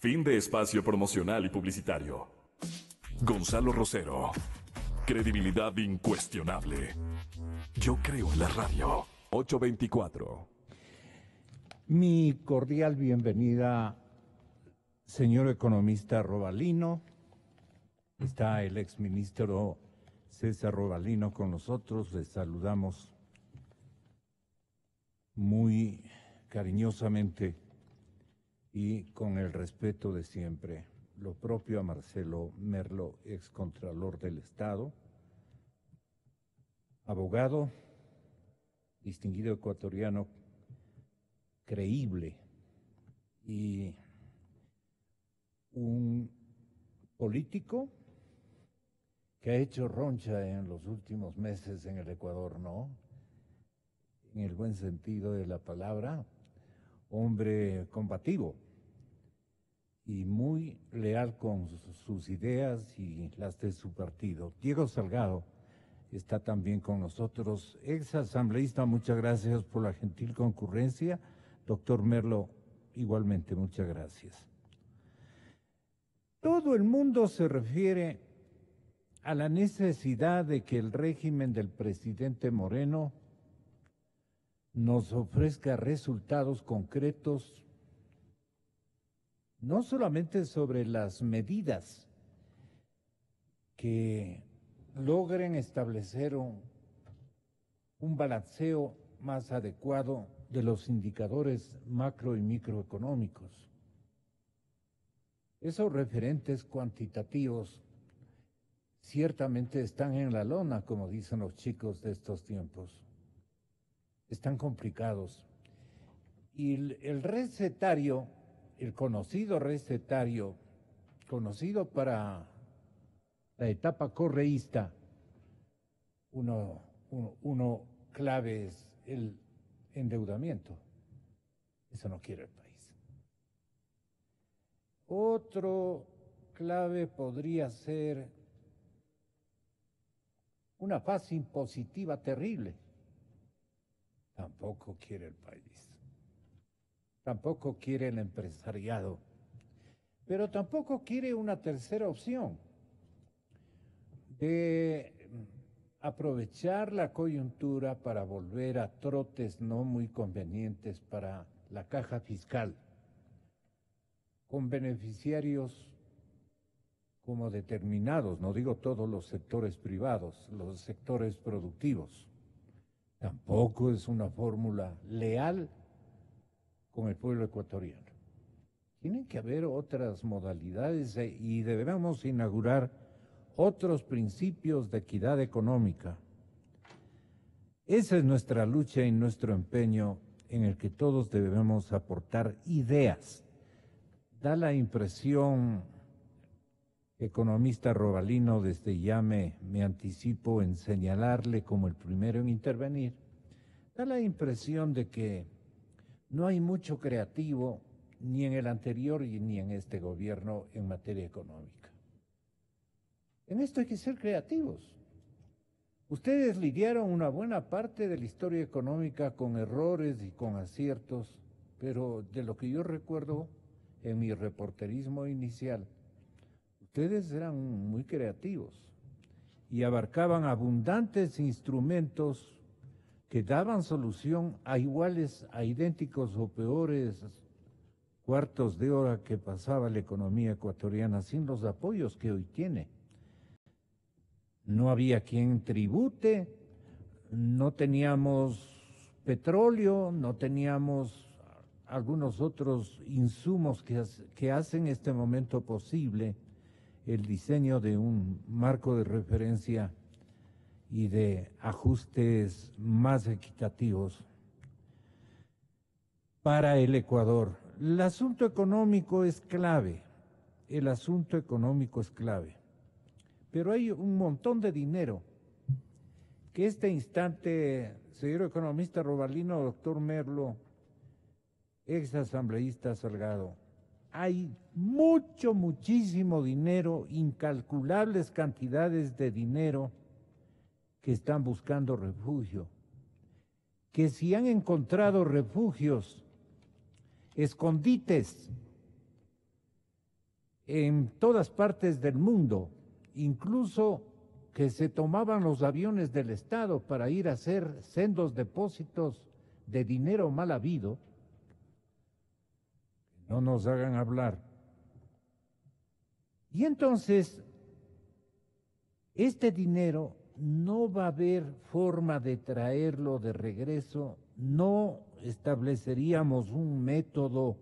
Fin de espacio promocional y publicitario. Gonzalo Rosero. Credibilidad incuestionable. Yo creo en la radio. 824. Mi cordial bienvenida, señor economista Robalino. Está el exministro César Robalino con nosotros. Les saludamos muy cariñosamente y con el respeto de siempre. Lo propio a Marcelo Merlo, excontralor del Estado, abogado, distinguido ecuatoriano, creíble y un político que ha hecho roncha en los últimos meses en el Ecuador, ¿no? En el buen sentido de la palabra, hombre combativo y muy leal con sus ideas y las de su partido. Diego Salgado está también con nosotros, ex asambleísta, muchas gracias por la gentil concurrencia. Doctor Merlo, igualmente, muchas gracias. Todo el mundo se refiere a la necesidad de que el régimen del presidente Moreno nos ofrezca resultados concretos, no solamente sobre las medidas que logren establecer un balanceo más adecuado de los indicadores macro y microeconómicos. Esos referentes cuantitativos ciertamente están en la lona, como dicen los chicos de estos tiempos. Están complicados. Y el recetario, el conocido recetario, conocido para la etapa correísta, uno clave es el endeudamiento. Eso no quiere el país. Otro clave podría ser una fase impositiva terrible. Tampoco quiere el país. Tampoco quiere el empresariado. Pero tampoco quiere una tercera opción de aprovechar la coyuntura para volver a trotes no muy convenientes para la caja fiscal, con beneficiarios como determinados, no digo todos los sectores privados, los sectores productivos. Tampoco es una fórmula leal con el pueblo ecuatoriano. Tienen que haber otras modalidades y debemos inaugurar otros principios de equidad económica. Esa es nuestra lucha y nuestro empeño en el que todos debemos aportar ideas. Da la impresión, economista Robalino, desde ya me anticipo en señalarle como el primero en intervenir, da la impresión de que no hay mucho creativo ni en el anterior ni en este gobierno en materia económica. En esto hay que ser creativos. Ustedes lidiaron una buena parte de la historia económica con errores y con aciertos, pero de lo que yo recuerdo en mi reporterismo inicial, ustedes eran muy creativos y abarcaban abundantes instrumentos que daban solución a iguales, a idénticos o peores cuartos de hora que pasaba la economía ecuatoriana sin los apoyos que hoy tiene. No había quien tribute, no teníamos petróleo, no teníamos algunos otros insumos que hacen este momento posible el diseño de un marco de referencia y de ajustes más equitativos para el Ecuador. El asunto económico es clave, pero hay un montón de dinero que este instante, señor economista Robalino, doctor Merlo, ex asambleísta Salgado, hay muchísimo dinero, incalculables cantidades de dinero que están buscando refugio, que si han encontrado refugios, escondites en todas partes del mundo, incluso que se tomaban los aviones del Estado para ir a hacer sendos depósitos de dinero mal habido. No nos hagan hablar. Y entonces, este dinero no va a haber forma de traerlo de regreso, no estableceríamos un método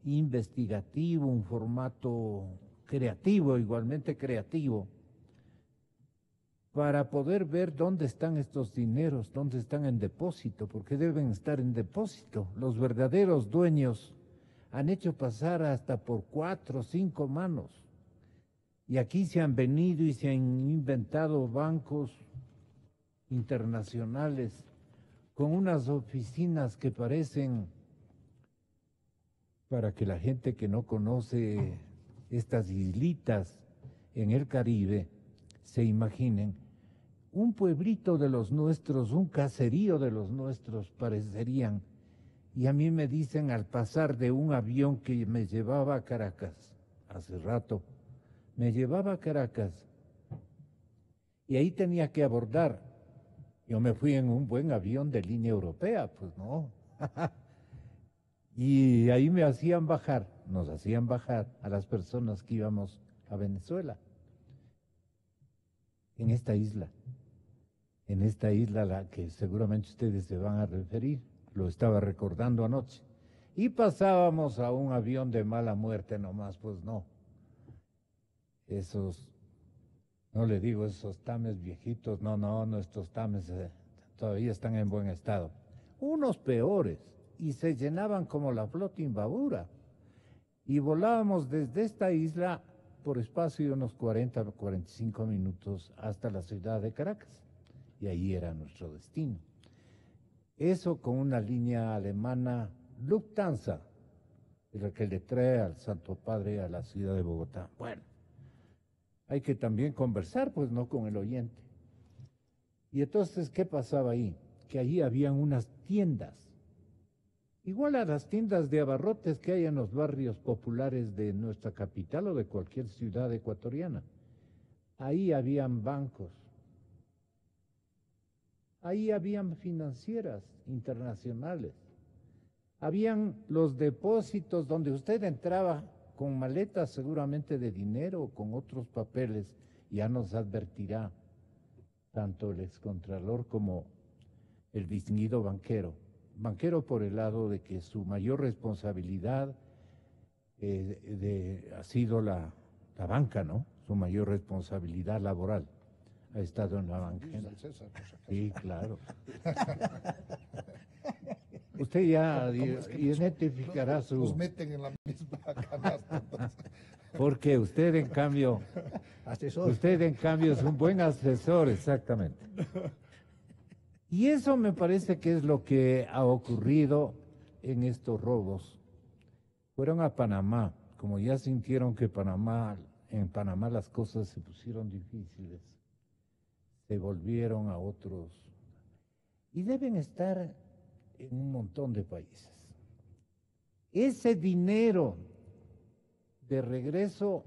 investigativo, un formato creativo, igualmente creativo, para poder ver dónde están estos dineros, dónde están en depósito, porque deben estar en depósito. Los verdaderos dueños han hecho pasar hasta por 4 o 5 manos. Y aquí se han venido y se han inventado bancos internacionales con unas oficinas que parecen, para que la gente que no conoce estas islitas en el Caribe se imaginen, un pueblito de los nuestros, un caserío de los nuestros parecerían. Y a mí me dicen al pasar de un avión que me llevaba a Caracas, hace rato, me llevaba a Caracas y ahí tenía que abordar. Yo me fui en un buen avión de línea europea, pues no. Y ahí me hacían bajar, nos hacían bajar a las personas que íbamos a Venezuela, en esta isla a la que seguramente ustedes se van a referir, lo estaba recordando anoche. Y pasábamos a un avión de mala muerte nomás, pues no. Esos, no le digo esos tames viejitos, no, nuestros tames todavía están en buen estado. Unos peores, y se llenaban como la flota imbabura. Y volábamos desde esta isla por espacio de unos 40 o 45 minutos hasta la ciudad de Caracas. Y ahí era nuestro destino. Eso con una línea alemana Lufthansa, la que le trae al Santo Padre a la ciudad de Bogotá. Bueno, hay que también conversar, pues no con el oyente. Y entonces, ¿qué pasaba ahí? Que allí habían unas tiendas, igual a las tiendas de abarrotes que hay en los barrios populares de nuestra capital o de cualquier ciudad ecuatoriana. Ahí habían bancos, ahí habían financieras internacionales, habían los depósitos donde usted entraba con maletas seguramente de dinero o con otros papeles. Ya nos advertirá tanto el excontralor como el distinguido banquero por el lado de que su mayor responsabilidad ha sido la banca, ¿no? Su mayor responsabilidad laboral ha estado en la banca. Sí, claro. Usted ya identificará su... Nos meten en la misma canasta. Porque usted en cambio es un buen asesor, exactamente. Y eso me parece que es lo que ha ocurrido en estos robos. Fueron a Panamá, como ya sintieron que en Panamá las cosas se pusieron difíciles, se volvieron a otros, y deben estar en un montón de países. Ese dinero de regreso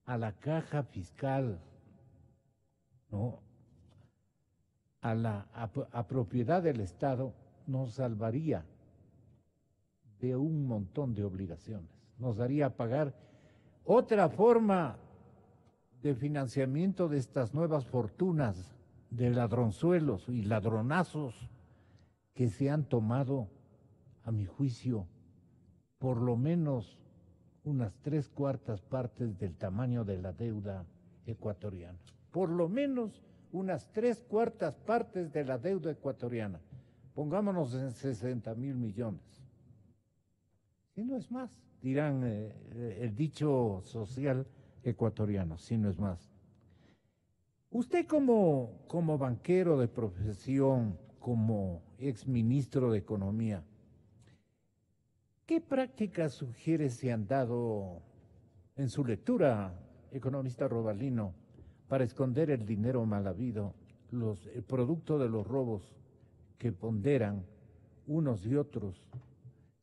a la caja fiscal, ¿no?, a propiedad del Estado, nos salvaría de un montón de obligaciones, nos haría pagar otra forma de financiamiento de estas nuevas fortunas de ladronzuelos y ladronazos que se han tomado, a mi juicio, por lo menos unas 3/4 partes del tamaño de la deuda ecuatoriana. Por lo menos unas 3/4 partes de la deuda ecuatoriana. Pongámonos en 60,000 millones. Si no es más, dirán el dicho social ecuatoriano, si no es más. Usted como banquero de profesión, como exministro de Economía, ¿qué prácticas sugiere se han dado en su lectura, economista Robalino, para esconder el dinero mal habido, el producto de los robos que ponderan unos y otros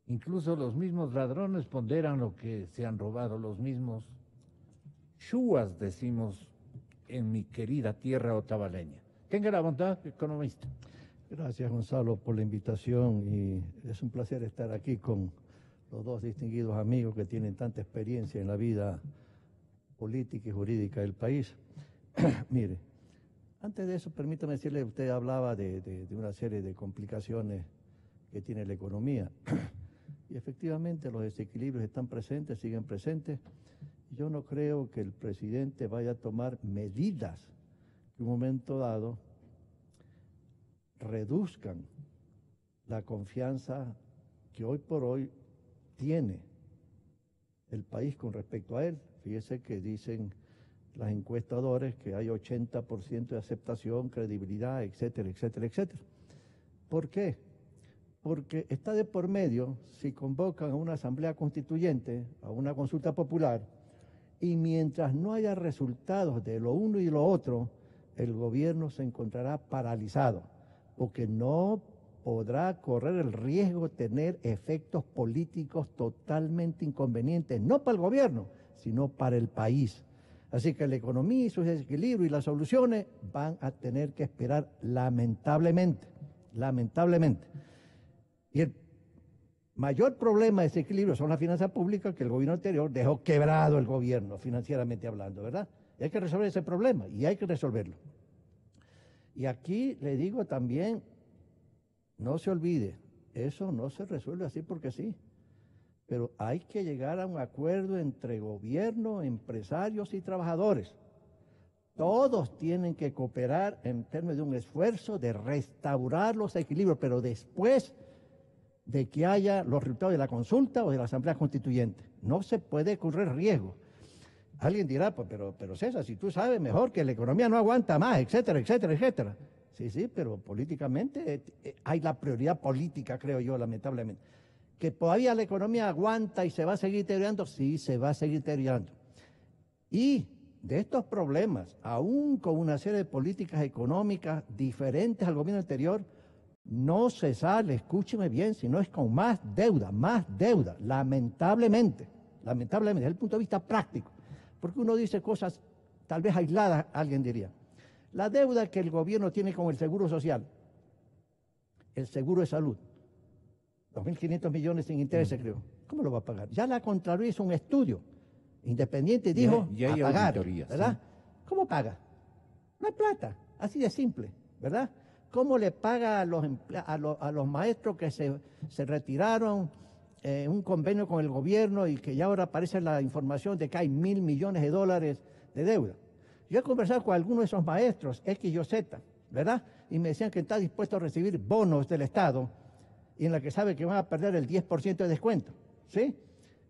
Incluso los mismos ladrones ponderan lo que se han robado, los mismos chuas, decimos en mi querida tierra otavaleña. Tenga la bondad, economista. Gracias, Gonzalo, por la invitación y es un placer estar aquí con los dos distinguidos amigos que tienen tanta experiencia en la vida política y jurídica del país. Mire, antes de eso, permítame decirle, usted hablaba de una serie de complicaciones que tiene la economía y efectivamente los desequilibrios están presentes, siguen presentes. Yo no creo que el presidente vaya a tomar medidas que en un momento dado reduzcan la confianza que hoy por hoy tiene el país con respecto a él. Fíjese que dicen las encuestadores que hay 80% de aceptación, credibilidad, etcétera, etcétera, etcétera. ¿Por qué? Porque está de por medio si convocan a una asamblea constituyente, a una consulta popular, y mientras no haya resultados de lo uno y lo otro, el gobierno se encontrará paralizado, porque no podrá correr el riesgo de tener efectos políticos totalmente inconvenientes, no para el gobierno, sino para el país. Así que la economía y sus desequilibrios y las soluciones van a tener que esperar lamentablemente, lamentablemente. Y el mayor problema de desequilibrio son las finanzas públicas, que el gobierno anterior dejó quebrado el gobierno, financieramente hablando, ¿verdad? Y hay que resolver ese problema, y hay que resolverlo. Y aquí le digo también, no se olvide, eso no se resuelve así porque sí, pero hay que llegar a un acuerdo entre gobierno, empresarios y trabajadores. Todos tienen que cooperar en términos de un esfuerzo de restaurar los equilibrios, pero después de que haya los resultados de la consulta o de la asamblea constituyente. No se puede correr riesgo. Alguien dirá, pues, pero César, si tú sabes mejor que la economía no aguanta más, etcétera, etcétera, etcétera. Sí, pero políticamente hay la prioridad política, creo yo, lamentablemente. Que todavía la economía aguanta y se va a seguir deteriorando, sí, se va a seguir deteriorando. Y de estos problemas, aún con una serie de políticas económicas diferentes al gobierno anterior, no se sale, escúcheme bien, sino es con más deuda, lamentablemente, desde el punto de vista práctico. Porque uno dice cosas tal vez aisladas, alguien diría. La deuda que el gobierno tiene con el Seguro Social, el seguro de salud, 2.500 millones sin intereses, creo. ¿Cómo lo va a pagar? Ya la Contraloría hizo un estudio independiente y dijo ya hay a pagar, auditorías, ¿verdad? ¿sí? ¿Cómo paga? No hay plata, así de simple, ¿verdad? ¿Cómo le paga a los maestros que se retiraron un convenio con el gobierno y que ya ahora aparece la información de que hay $1.000 millones de deuda? Yo he conversado con algunos de esos maestros, X y Z, ¿verdad? Y me decían que está dispuesto a recibir bonos del Estado y en la que sabe que van a perder el 10% de descuento, ¿sí?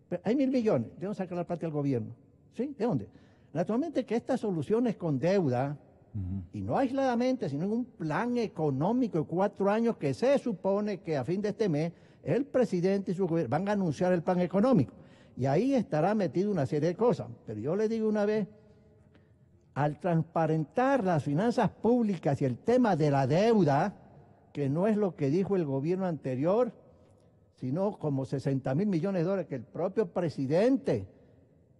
Pero hay 1.000 millones, ¿de dónde saca la plata el gobierno? ¿Sí? ¿De dónde? Naturalmente que estas soluciones con deuda, y no aisladamente, sino en un plan económico de 4 años que se supone que a fin de este mes el presidente y su gobierno van a anunciar el plan económico. Y ahí estará metido una serie de cosas. Pero yo le digo una vez, al transparentar las finanzas públicas y el tema de la deuda, que no es lo que dijo el gobierno anterior, sino como 60.000 millones de dólares que el propio presidente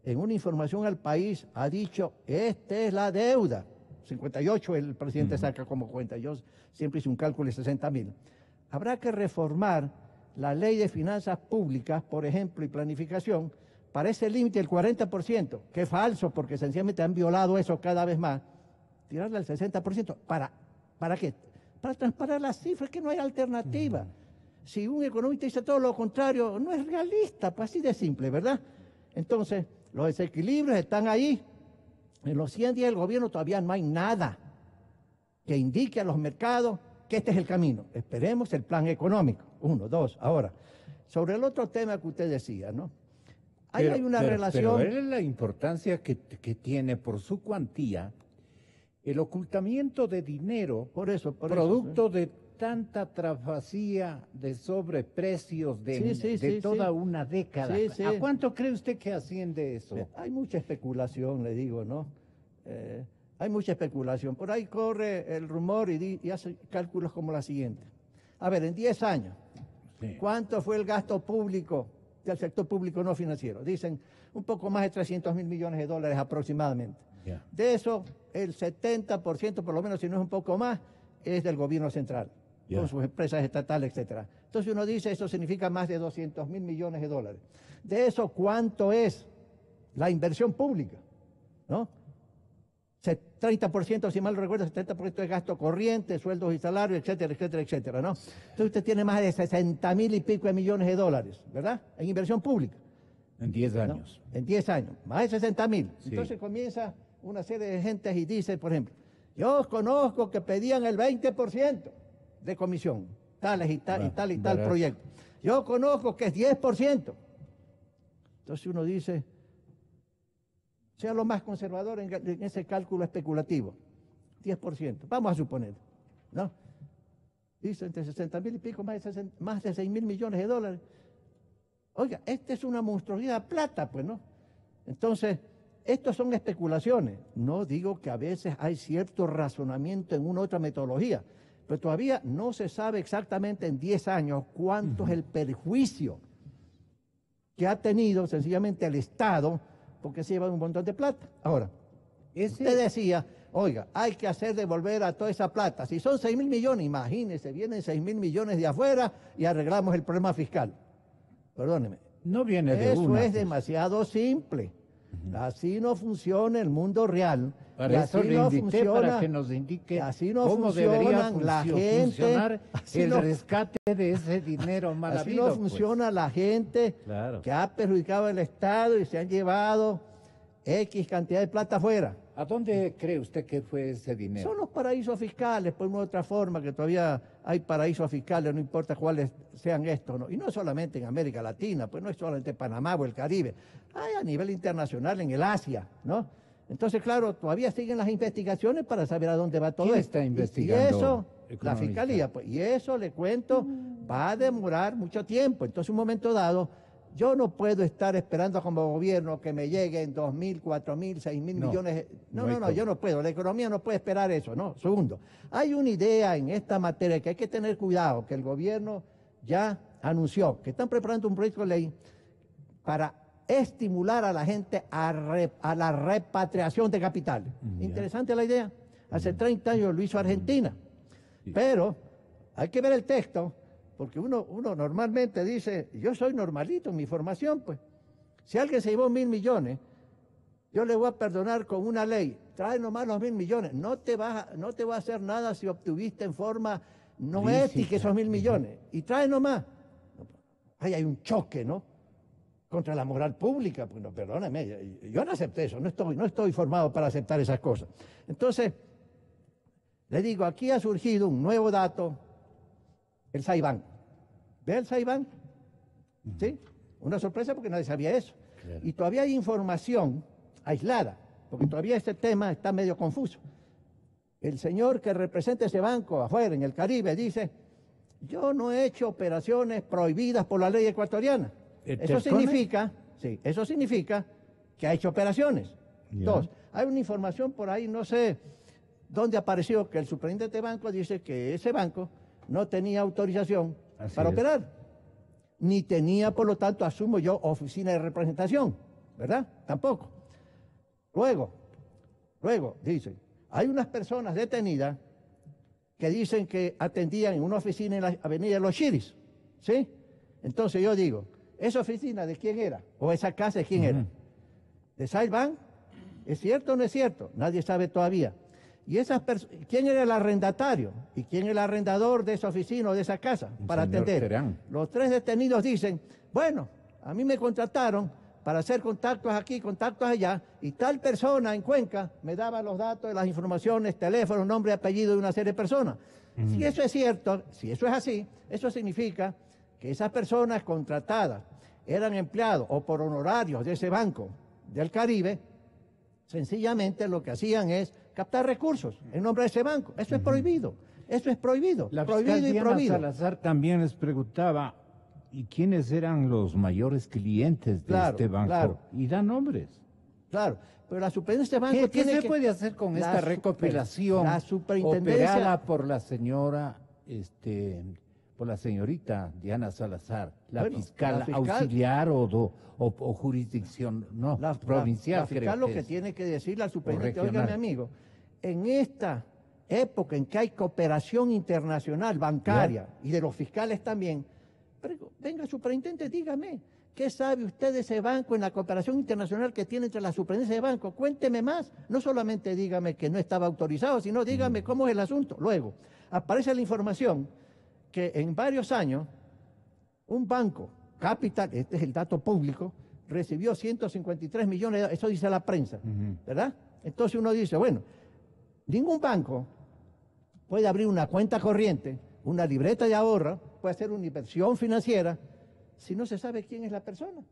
en una información al país ha dicho, esta es la deuda. 58 el presidente saca como cuenta, yo siempre hice un cálculo de 60.000. Habrá que reformar la ley de finanzas públicas, por ejemplo, y planificación, para ese límite del 40%, que es falso porque sencillamente han violado eso cada vez más, tirarle al 60%. ¿Para qué? Para transparar las cifras, que no hay alternativa. Si un economista dice todo lo contrario, no es realista, pues así de simple, ¿verdad? Entonces, los desequilibrios están ahí. En los 100 días del gobierno todavía no hay nada que indique a los mercados que este es el camino. Esperemos el plan económico. 1, 2. Ahora, sobre el otro tema que usted decía, ¿no? Hay una relación... Pero es la importancia que tiene por su cuantía el ocultamiento de dinero, producto de tanta trafacía de sobreprecios de toda una década. ¿A cuánto cree usted que asciende eso? Hay mucha especulación, le digo, ¿no? Hay mucha especulación. Por ahí corre el rumor y hace cálculos como la siguiente. A ver, en 10 años, Sí. ¿Cuánto fue el gasto público del sector público no financiero? Dicen un poco más de 300.000 millones de dólares aproximadamente. Ya. De eso, el 70%, por lo menos si no es un poco más, es del gobierno central, Ya. con sus empresas estatales, etcétera. Entonces uno dice, eso significa más de 200.000 millones de dólares. De eso, ¿cuánto es la inversión pública? ¿No? 30%, si mal no recuerdo, 70% es gasto corriente, sueldos y salarios, etcétera, etcétera, etcétera, ¿no? Entonces usted tiene más de 60.000 y pico de millones de dólares, ¿verdad? En inversión pública. En 10 ¿no? años. En 10 años, más de 60.000. Sí. Entonces comienza una serie de gentes y dice, por ejemplo, yo conozco que pedían el 20% de comisión, tales y tal y tal y tal Barato. proyecto. Yo conozco que es 10%. Entonces uno dice, sea lo más conservador en ese cálculo especulativo, 10%, vamos a suponer, ¿no? Dice entre 60.000 y pico, más de 6.000 millones de dólares. Oiga, esta es una monstruosidad de plata, pues, ¿no? Entonces, estos son especulaciones. No digo que a veces hay cierto razonamiento en una u otra metodología, pero todavía no se sabe exactamente en 10 años cuánto es el perjuicio que ha tenido sencillamente el Estado porque se lleva un montón de plata. Ahora, usted decía, oiga, hay que hacer devolver a toda esa plata. Si son 6.000 millones, imagínese, vienen 6.000 millones de afuera y arreglamos el problema fiscal. Perdóneme. No viene de Eso una. es demasiado simple. Así no funciona el mundo real. Para y eso así le no invité funciona, para que nos indique así no cómo debería funcionan la gente, funcionar así el no- rescate de ese dinero mal Así habido, no funciona la gente Claro. que ha perjudicado al Estado y se han llevado X cantidad de plata afuera. ¿A dónde cree usted que fue ese dinero? Son los paraísos fiscales, por una u otra forma, que todavía hay paraísos fiscales, no importa cuáles sean estos, ¿no? Y no solamente en América Latina, pues no es solamente Panamá o el Caribe, hay a nivel internacional en el Asia, ¿no? Entonces, claro, todavía siguen las investigaciones para saber a dónde va todo ¿Quién esto. está Y investigando eso, la economista? Fiscalía, pues, y eso, le cuento, va a demorar mucho tiempo. Entonces, un momento dado, yo no puedo estar esperando como gobierno que me lleguen 2.000, 4.000, 6.000 No, millones. no hay No, cómo. yo no puedo. La economía no puede esperar eso, ¿no? Segundo, hay una idea en esta materia que hay que tener cuidado, que el gobierno ya anunció, que están preparando un proyecto de ley para estimular a la gente a la repatriación de capitales. Ya. Interesante la idea. Hace 30 años lo hizo Argentina. Sí. Pero hay que ver el texto, porque uno normalmente dice, yo soy normalito en mi formación, pues. Si alguien se llevó 1.000 millones, yo le voy a perdonar con una ley. Trae nomás los 1.000 millones. No te va a hacer nada si obtuviste en forma no Lícita. ética esos 1.000 millones. Y trae nomás. Ahí hay un choque, ¿no? Contra la moral pública. Pues no, perdóname, yo no acepté eso. No estoy formado para aceptar esas cosas. Entonces, le digo, aquí ha surgido un nuevo dato, el Saibán. ¿Ve el Saibán? ¿Sí? Una sorpresa porque nadie sabía eso. Claro. Y todavía hay información aislada, porque todavía este tema está medio confuso. El señor que representa ese banco afuera, en el Caribe, dice, yo no he hecho operaciones prohibidas por la ley ecuatoriana. Eso significa que ha hecho operaciones. Ya. Dos, hay una información por ahí, no sé dónde apareció, que el superintendente de banco dice que ese banco no tenía autorización Así para es. operar, ni tenía, por lo tanto, asumo yo, oficina de representación, ¿verdad? Tampoco. Luego, dicen, hay unas personas detenidas que dicen que atendían en una oficina en la avenida de Los Chiris, ¿sí? Entonces yo digo, ¿esa oficina de quién era? ¿O esa casa de quién era? ¿De Saibán? ¿Es cierto o no es cierto? Nadie sabe todavía. ¿Y quién era el arrendatario? ¿Y quién es el arrendador de esa oficina o de esa casa Un para señor atender? Terán. Los tres detenidos dicen, bueno, a mí me contrataron para hacer contactos aquí, contactos allá, y tal persona en Cuenca me daba los datos, las informaciones, teléfono, nombre, apellido de una serie de personas. Si eso es cierto, si eso es así, eso significa que esas personas contratadas eran empleados o por honorarios de ese banco del Caribe, sencillamente lo que hacían es captar recursos en nombre de ese banco. Eso es prohibido. Eso es prohibido. La Prohibido fiscal y Diana prohibido. Salazar también les preguntaba, ¿y quiénes eran los mayores clientes de Claro, este banco? claro. Y da nombres. Claro, pero la superintendencia de banco ¿Qué tiene se que... puede hacer con la esta recopilación la superintendencia- operada por la señora por la señorita Diana Salazar, la Bueno, fiscal la fiscal- auxiliar o jurisdicción, no, provincial la fiscal creo lo que que es. tiene que decirle al superintendente, oiga, mi regional. amigo, en esta época en que hay cooperación internacional bancaria y de los fiscales también, venga, superintendente, dígame, ¿qué sabe usted de ese banco en la cooperación internacional que tiene entre la superintendencia de banco? Cuénteme más. No solamente dígame que no estaba autorizado, sino dígame cómo es el asunto. Luego, aparece la información que en varios años un banco, Capital, este es el dato público, recibió 153 millones, eso dice la prensa, ¿verdad? Entonces uno dice, bueno, ningún banco puede abrir una cuenta corriente, una libreta de ahorro, puede hacer una inversión financiera, si no se sabe quién es la persona.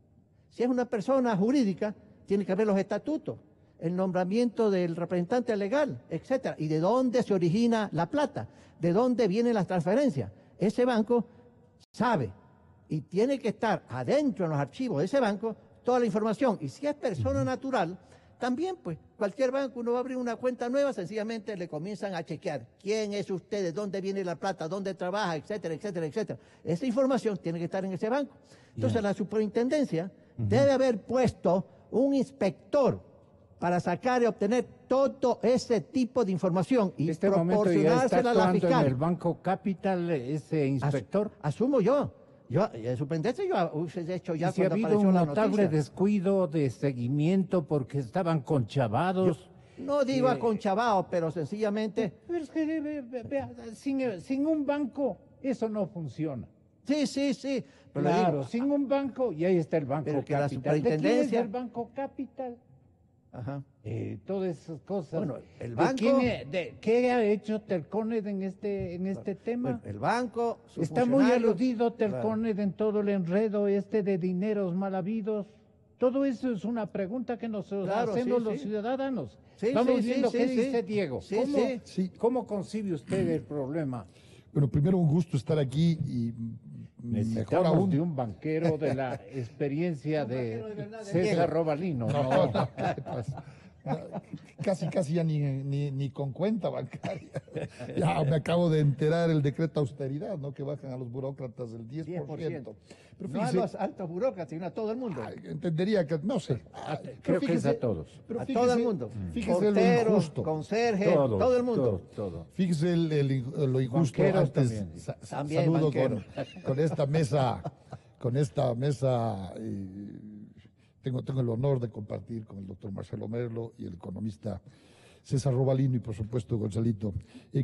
Si es una persona jurídica, tiene que haber los estatutos, el nombramiento del representante legal, etcétera, y de dónde se origina la plata, de dónde vienen las transferencias. Ese banco sabe y tiene que estar adentro en los archivos de ese banco toda la información. Y si es persona natural, también pues cualquier banco, uno va a abrir una cuenta nueva, sencillamente le comienzan a chequear quién es usted, de dónde viene la plata, dónde trabaja, etcétera, etcétera, etcétera. Esa información tiene que estar en ese banco. Entonces la superintendencia debe haber puesto un inspector para sacar y obtener todo ese tipo de información y En este momento ya está proporcionársela a la actuando en fiscal. el Banco Capital ese inspector. Asumo yo. El superintendente yo hubiese hecho ya Y si ha cuando habido apareció un la notable noticia. descuido de seguimiento porque estaban conchavados. No digo aconchabado, pero sencillamente... Pero es que, vea, sin un banco eso no funciona. Sí. Pero le Claro, digo, sin un banco, y ahí está el Banco pero que la Capital. ¿De quién es superintendencia- el Banco Capital? ajá. Todas esas cosas. Bueno, el ¿De banco- ¿Qué ha hecho Telconet en este tema? Bueno, el banco, su Está muy funcionario- aludido Telconet en todo el enredo de dineros mal habidos. Todo eso es una pregunta que nos Claro, hacemos sí, los sí. ciudadanos. Sí, Vamos sí, viendo sí, qué sí, dice sí. Diego. Sí, ¿Cómo, sí. Sí. ¿Cómo concibe usted el problema? Bueno, primero un gusto estar aquí y mejor Necesitamos aún. de un banquero de la experiencia de César Diego. Robalino. No, No. no, ¿qué pasa? No, casi ya ni con cuenta bancaria. Ya me acabo de enterar el decreto austeridad, ¿no? Que bajan a los burócratas del 10%. Pero No a fíjese, los altos burócratas, sino a todo el mundo. entendería que, no sé. Creo que es a todos. Pero A fíjese, todo el mundo. Fíjese lo Porteros, injusto. conserje, todo el mundo. Todo. Fíjese lo injusto. Banqueros Antes también. También saludo banqueros. con esta mesa, tengo el honor de compartir con el doctor Marcelo Merlo y el economista César Robalino y por supuesto Gonzalito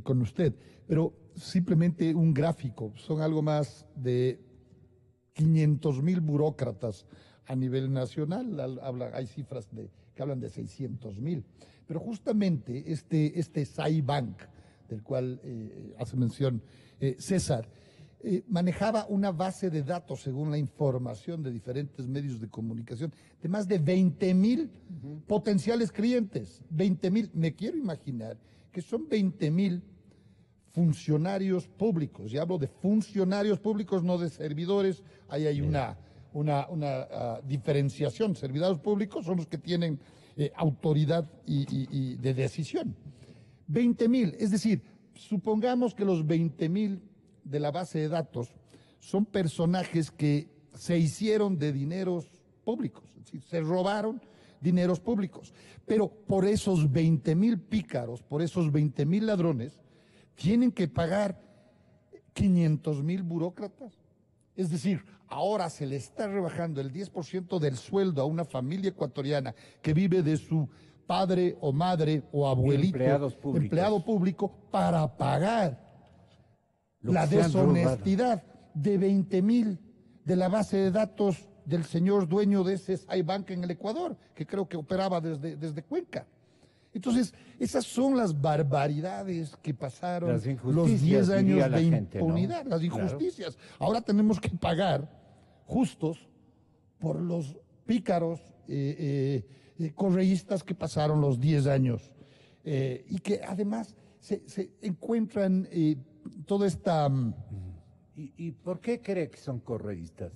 con usted. Pero simplemente un gráfico, son algo más de 500,000 burócratas a nivel nacional, hay cifras que hablan de 600,000. Pero justamente este SAIBank, del cual hace mención César, manejaba una base de datos, según la información de diferentes medios de comunicación, de más de 20,000 potenciales clientes. 20,000, me quiero imaginar que son 20,000 funcionarios públicos, y hablo de funcionarios públicos, no de servidores. Ahí hay una diferenciación. Servidores públicos son los que tienen autoridad y de decisión. 20,000, es decir, supongamos que los 20,000 de la base de datos son personajes que se hicieron de dineros públicos, es decir, se robaron dineros públicos, pero por esos 20,000 pícaros, por esos 20,000 ladrones, tienen que pagar 500,000 burócratas. Es decir, ahora se le está rebajando el 10% del sueldo a una familia ecuatoriana que vive de su padre o madre o abuelito, empleado público, para pagar la deshonestidad de 20,000 de la base de datos del señor dueño de ese SAIBank en el Ecuador, que creo que operaba desde Cuenca. Entonces, esas son las barbaridades que pasaron los 10 años de impunidad, las injusticias. Ahora tenemos que pagar justos por los pícaros correístas que pasaron los 10 años y que además se encuentran toda esta... ¿Y por qué cree que son correístas?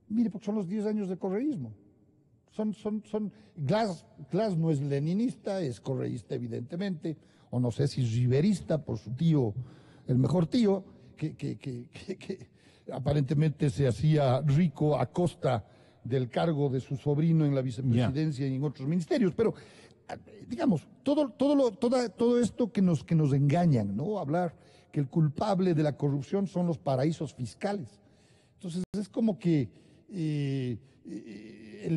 Mire, porque son los 10 años de correísmo. Glass no es leninista, es correísta evidentemente, o no sé si es riverista por su tío, el mejor tío, que aparentemente se hacía rico a costa del cargo de su sobrino en la vicepresidencia y en otros ministerios, pero digamos, todo esto que nos engañan, ¿no? Hablar que el culpable de la corrupción son los paraísos fiscales. Entonces es como que el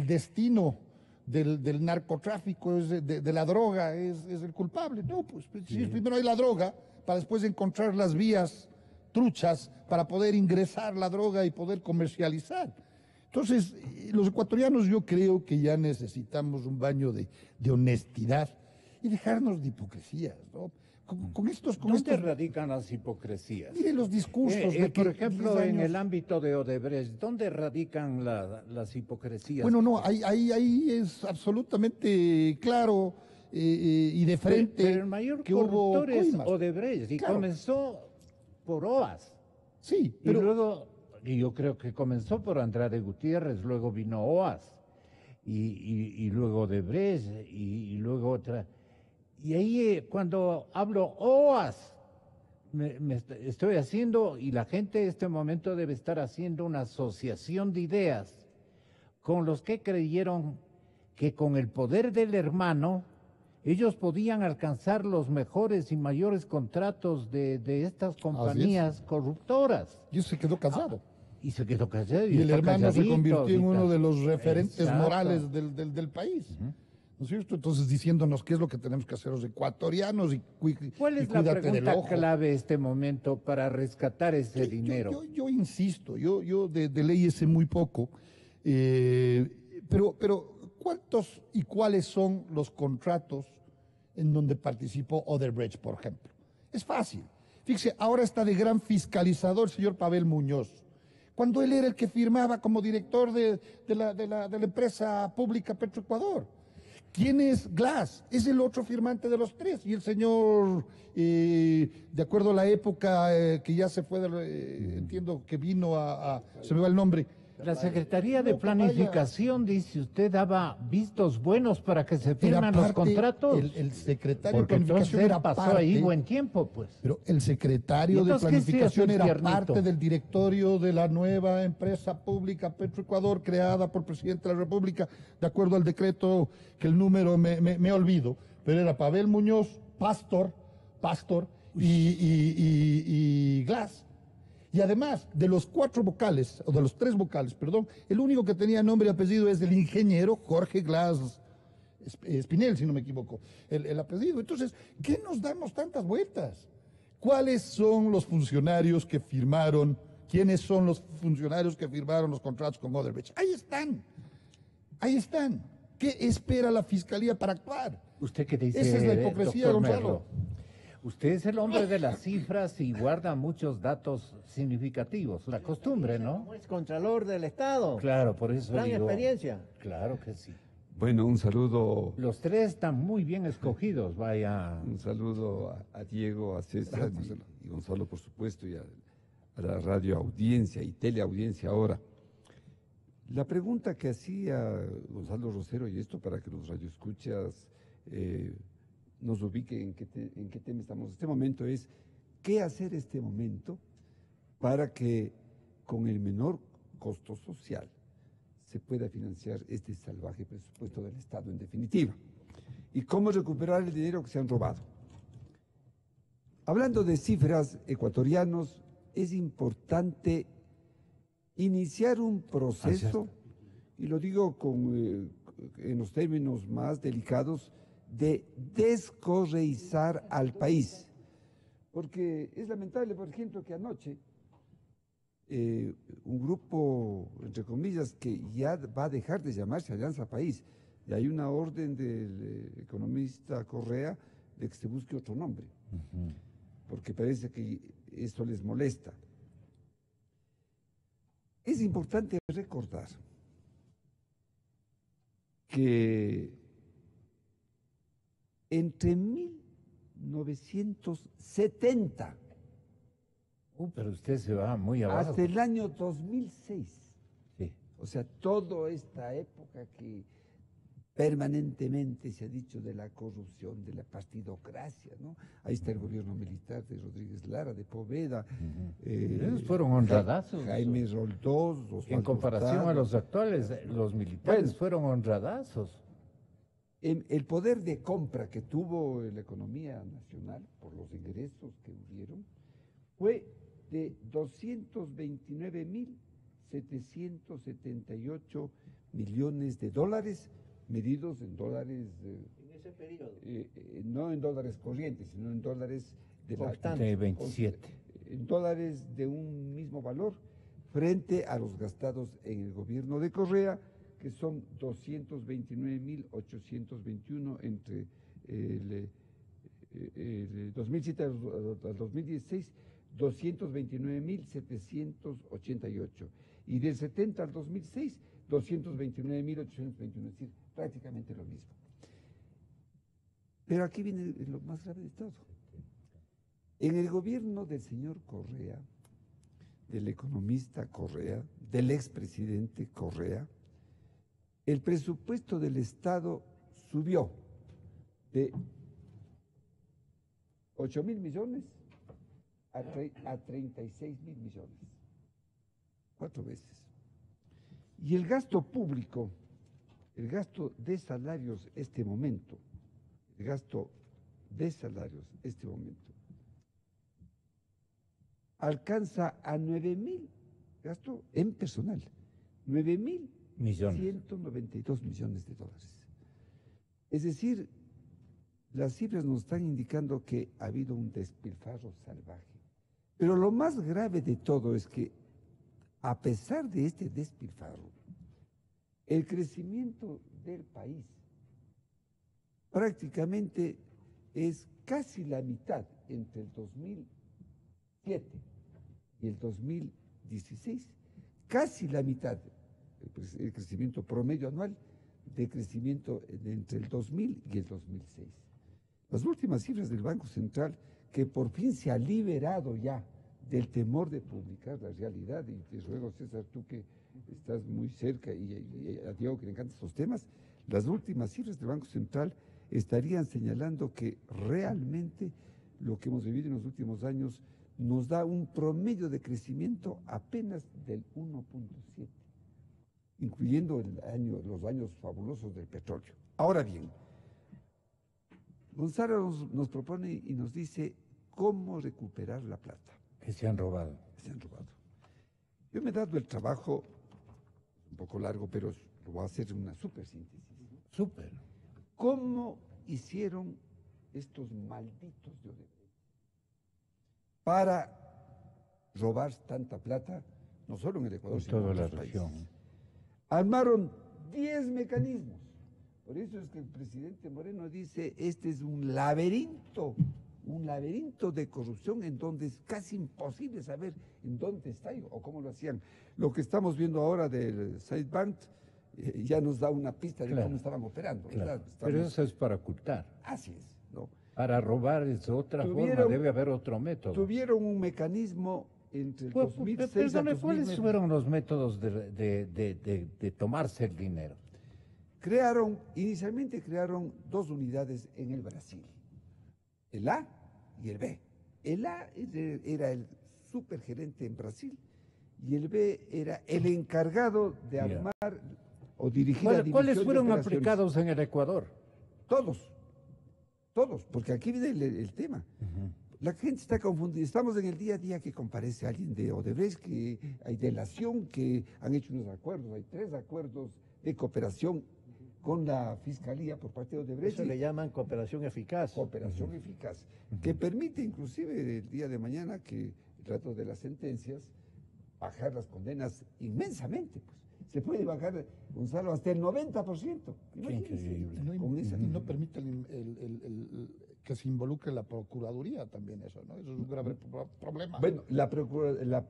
destino del narcotráfico, de la droga, es el culpable. No, pues sí, primero hay la droga, para después encontrar las vías truchas para poder ingresar la droga y poder comercializar. Entonces, los ecuatorianos yo creo que ya necesitamos un baño de honestidad y dejarnos de hipocresías, ¿no? ¿Dónde radican las hipocresías? Mire los discursos de que por ejemplo, 10 en años... el ámbito de Odebrecht, ¿dónde radican las hipocresías? Bueno, no, ahí es absolutamente claro y de frente pero el mayor que hubo corruptor es coimas. Odebrecht, y Claro. comenzó por OAS. Sí, Y pero luego, y yo creo que comenzó por Andrade Gutiérrez, luego vino OAS, y luego Odebrecht, y luego otra. Y ahí cuando hablo OAS, estoy haciendo, y la gente en este momento debe estar haciendo una asociación de ideas con los que creyeron que con el poder del hermano ellos podían alcanzar los mejores y mayores contratos de estas compañías corruptoras. y se quedó casado. Y se quedó callado. y el está hermano se calladito convirtió en uno ahorita. de los referentes Exacto. morales del país. ¿No es cierto? Entonces diciéndonos qué es lo que tenemos que hacer los ecuatorianos y ¿Cuál y es la cuídate del pregunta ojo. clave este momento para rescatar ese dinero? Yo insisto, yo de leyes sé muy poco, pero ¿cuántos y cuáles son los contratos en donde participó Odebrecht, por ejemplo? Es fácil. Fíjese, ahora está de gran fiscalizador el señor Pavel Muñoz, cuando él era el que firmaba como director de la empresa pública Petroecuador. ¿Quién es Glass? Es el otro firmante de los tres. Y el señor, de acuerdo a la época que ya se fue, entiendo que vino se me va el nombre. La Secretaría de No, papaya. Planificación, dice usted, daba vistos buenos para que se Era firman los parte- contratos. El secretario Porque de entonces planificación él era pasó parte, ahí buen tiempo, pues. pero el secretario ¿Y de entonces qué se planificación hace el era tiernito? parte del directorio de la nueva empresa pública Petroecuador, creada por el presidente de la República, de acuerdo al decreto que el número me olvido, pero era Pavel Muñoz, Pastor y Glass. Y además, de los 4 vocales, o de los 3 vocales, perdón, el único que tenía nombre y apellido es el ingeniero Jorge Glass Espinel, si no me equivoco, el apellido. Entonces, ¿qué nos damos tantas vueltas? ¿Cuáles son los funcionarios que firmaron? ¿Quiénes son los funcionarios que firmaron los contratos con Odebrecht? Ahí están. Ahí están. ¿Qué espera la fiscalía para actuar? ¿Usted qué dice, Esa es la hipocresía, doctor Gonzalo. Merlo? Usted es el hombre de las cifras y guarda muchos datos significativos. La costumbre, ¿no? Como es contralor del Estado. Claro, por eso Gran digo. experiencia. Claro que sí. Bueno, un saludo Los 3 están muy bien escogidos, vaya. a Diego, a César y Gonzalo, por supuesto, y a la radio audiencia y teleaudiencia ahora. La pregunta que hacía Gonzalo Rosero, y esto para que los radioescuchas nos ubiquen en qué tema estamos en este momento, es ¿qué hacer este momento para que con el menor costo social se pueda financiar este salvaje presupuesto del Estado en definitiva? ¿Y cómo recuperar el dinero que se han robado? Hablando de cifras, ecuatorianos, es importante iniciar un proceso, y lo digo en los términos más delicados, de descorreizar al país. Porque es lamentable, por ejemplo, que anoche un grupo, entre comillas, que ya va a dejar de llamarse Alianza País, y hay una orden del economista Correa de que se busque otro nombre, porque parece que esto les molesta. Es importante recordar que entre 1970 Pero usted se va muy abajo. hasta el año 2006, Sí. o sea, toda esta época que Permanentemente se ha dicho de la corrupción, de la partidocracia, ¿no? Ahí está el gobierno militar de Rodríguez Lara, de Poveda. Esos fueron honradazos. Jaime Roldós, En comparación a los actuales, los militares Bueno. fueron honradazos. El poder de compra que tuvo la economía nacional por los ingresos que hubieron fue de 229.778 millones de dólares, medidos en dólares, En ese periodo. no en dólares corrientes, sino en dólares de De 27. en dólares de un mismo valor, frente a los gastados en el gobierno de Correa, que son 229.821 entre el 2007 al 2016, 229.788. Y del 70 al 2006, 229.821, es decir, prácticamente lo mismo. Pero aquí viene lo más grave de todo. En el gobierno del señor Correa, del economista Correa, del expresidente Correa, el presupuesto del Estado subió de 8.000 millones a 36.000 millones. 4 veces. Y el gasto público, el gasto de salarios este momento, el gasto de salarios este momento, alcanza a 9.000, gasto en personal, 9.192 millones de dólares. Es decir, las cifras nos están indicando que ha habido un despilfarro salvaje. Pero lo más grave de todo es que, a pesar de este despilfarro, el crecimiento del país prácticamente es casi la mitad entre el 2007 y el 2016, casi la mitad, el crecimiento promedio anual de crecimiento entre el 2000 y el 2006. Las últimas cifras del Banco Central, que por fin se ha liberado ya del temor de publicar la realidad, y te ruego, César, tú que estás muy cerca y a Diego que le encantan estos temas, las últimas cifras del Banco Central estarían señalando que realmente lo que hemos vivido en los últimos años nos da un promedio de crecimiento apenas del 1.7, incluyendo los años fabulosos del petróleo. Ahora bien, Gonzalo nos propone y nos dice cómo recuperar la plata. Que se han robado. Se han robado. Yo me he dado el trabajo, un poco largo, pero lo voy a hacer en una súper síntesis. Súper. ¿Cómo hicieron estos malditos de Odebrecht para robar tanta plata, no solo en el Ecuador, En sino en toda la otros región. países? Armaron 10 mecanismos. Por eso es que el presidente Moreno dice, este es un laberinto de corrupción en donde es casi imposible saber en dónde está o cómo lo hacían. Lo que estamos viendo ahora del Sidebank ya nos da una pista de cómo estaban operando, ¿verdad? Pero eso es para ocultar. Así es, ¿no? Para robar es otra forma, debe haber otro método. Tuvieron un mecanismo entre el 2006 al Perdone, 2009. ¿cuáles fueron los métodos de tomarse el dinero? Inicialmente crearon 2 unidades en el Brasil, el A y el B. El A era el supergerente en Brasil y el B era el encargado de armar o dirigir la división ¿Cuáles de fueron operaciones. aplicados en el Ecuador? Todos, porque aquí viene el tema. La gente está confundida. Estamos en el día a día que comparece alguien de Odebrecht, que hay delación, que han hecho unos acuerdos. Hay 3 acuerdos de cooperación con la Fiscalía por parte de Odebrecht. Eso le llaman cooperación eficaz. Cooperación eficaz, que permite inclusive el día de mañana que el trato de las sentencias, bajar las condenas inmensamente. Pues. Se puede bajar, Gonzalo, hasta el 90%. Qué increíble. Y no permite que se involucre la Procuraduría también eso, ¿no? Eso es un grave problema. Bueno, la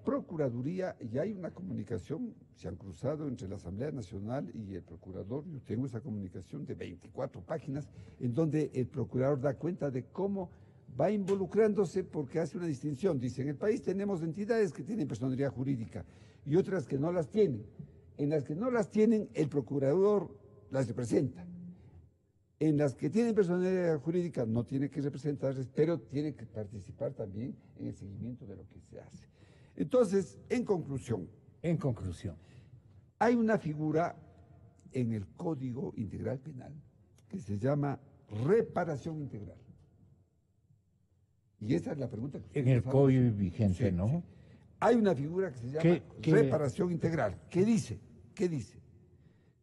Procuraduría, ya hay una comunicación, se han cruzado entre la Asamblea Nacional y el Procurador. Yo tengo esa comunicación de 24 páginas, en donde el Procurador da cuenta de cómo va involucrándose, porque hace una distinción. Dice, en el país tenemos entidades que tienen personalidad jurídica y otras que no las tienen. En las que no las tienen, el Procurador las representa. En las que tienen personalidad jurídica no tiene que representarles, pero tiene que participar también en el seguimiento de lo que se hace. Entonces, en conclusión, hay una figura en el Código Integral Penal que se llama reparación integral. Y esa es la pregunta que En el ustedes código hacen. vigente, Sí, ¿no? sí. Hay una figura que se llama ¿Qué? reparación integral. ¿Qué dice?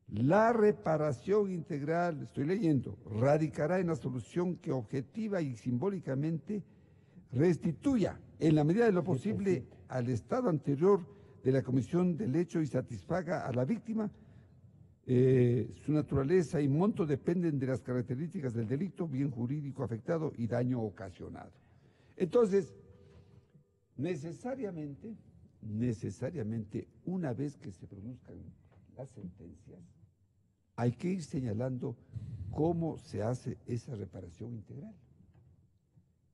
La reparación integral, estoy leyendo, radicará en la solución que objetiva y simbólicamente restituya, en la medida de lo posible, al estado anterior de la comisión del hecho y satisfaga a la víctima. Su naturaleza y monto dependen de las características del delito, bien jurídico afectado y daño ocasionado. Entonces, necesariamente, una vez que se produzcan las sentencias, hay que ir señalando cómo se hace esa reparación integral.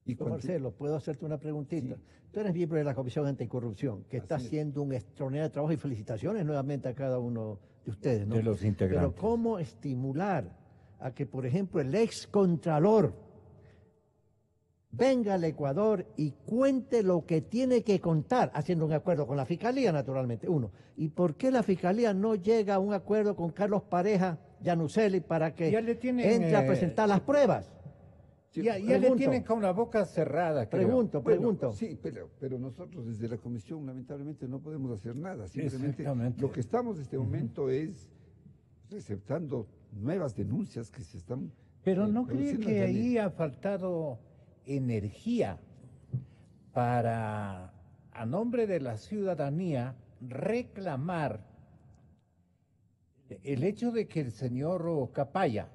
Y Don Marcelo, ¿puedo hacerte una preguntita? Sí. Tú eres miembro de la Comisión Anticorrupción, que está Así es. haciendo un extraordinario trabajo, y felicitaciones nuevamente a cada uno de ustedes, ¿no? De los integrantes. Pero ¿cómo estimular a que, por ejemplo, el excontralor venga al Ecuador y cuente lo que tiene que contar, haciendo un acuerdo con la Fiscalía, naturalmente, uno? ¿Y por qué la Fiscalía no llega a un acuerdo con Carlos Pareja Yanuseli para que Ya le tienen, entre a presentar las pruebas? Ya le Pregunto. tienen con la boca cerrada, creo. Pregunto. Sí, pero nosotros desde la comisión lamentablemente no podemos hacer nada. Simplemente Exactamente. lo que estamos en este momento es receptando nuevas denuncias que se están... Pero ¿no cree produciendo que en la ahí ley. ha faltado energía para, a nombre de la ciudadanía, reclamar el hecho de que el señor Capaya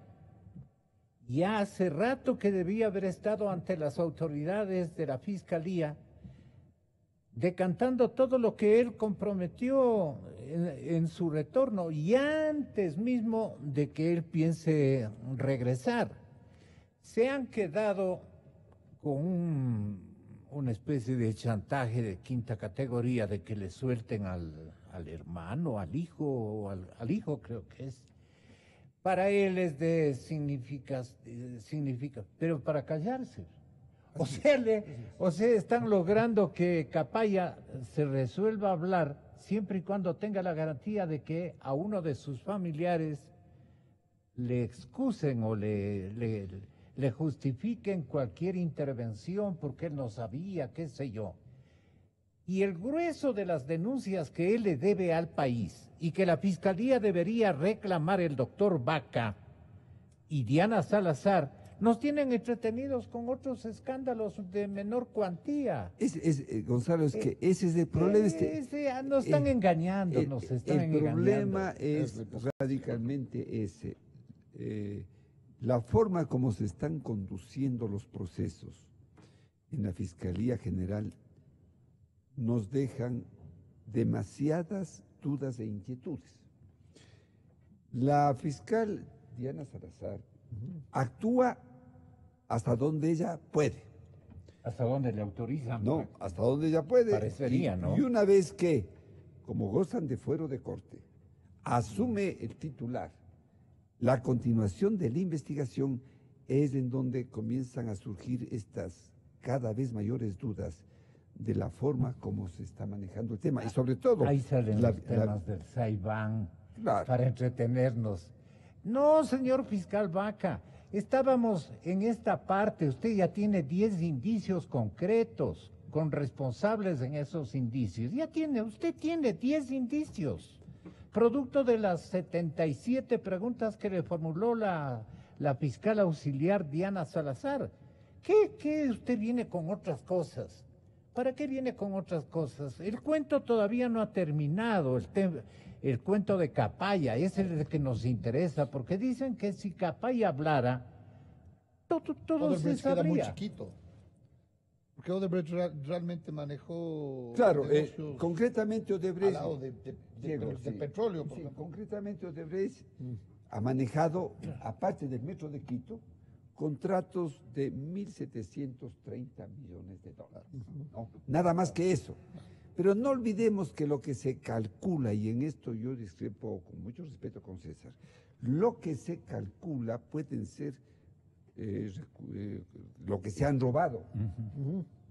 ya hace rato que debía haber estado ante las autoridades de la Fiscalía decantando todo lo que él comprometió en su retorno y antes mismo de que él piense regresar? Se han quedado con una especie de chantaje de quinta categoría de que le suelten al hermano, al hijo, o al hijo creo que es. Para él es de significa, pero para callarse. O sea, están logrando que Capaya se resuelva a hablar siempre y cuando tenga la garantía de que a uno de sus familiares le excusen o le justifiquen cualquier intervención porque él no sabía, qué sé yo. Y el grueso de las denuncias que él le debe al país y que la Fiscalía debería reclamar el doctor Vaca y Diana Salazar, nos tienen entretenidos con otros escándalos de menor cuantía. Gonzalo, es que ese es el problema. Nos están engañando, nos están el engañando. problema es radicalmente ese. La forma como se están conduciendo los procesos en la Fiscalía General nos dejan demasiadas dudas e inquietudes. La fiscal Diana Salazar actúa hasta donde ella puede. ¿Hasta dónde le autorizan? No, hasta donde ella puede. Parecería, ¿no? Y una vez que, como gozan de fuero de corte, asume el titular, la continuación de la investigación es en donde comienzan a surgir estas cada vez mayores dudas de la forma como se está manejando el tema. Y sobre todo... Ahí salen los temas del Saibán, Claro. para entretenernos. No, señor fiscal Vaca, estábamos en esta parte, usted ya tiene 10 indicios concretos con responsables en esos indicios. Usted tiene 10 indicios, producto de las 77 preguntas que le formuló la fiscal auxiliar Diana Salazar. ¿Qué usted viene con otras cosas? ¿Para qué viene con otras cosas? El cuento todavía no ha terminado, el cuento de Capaya, ese es el que nos interesa, porque dicen que si Capaya hablara, todo se Odebrecht queda muy sabría. chiquito. Porque Odebrecht realmente manejó Claro, negocios concretamente al Odebrecht... lado de Diego, de sí. petróleo, por Sí, ejemplo. concretamente Odebrecht ha manejado, aparte del Metro de Quito, contratos de 1.730 millones de dólares. ¿No? Nada más que eso. Pero no olvidemos que lo que se calcula, y en esto yo discrepo con mucho respeto con César, Lo que se calcula pueden ser lo que se han robado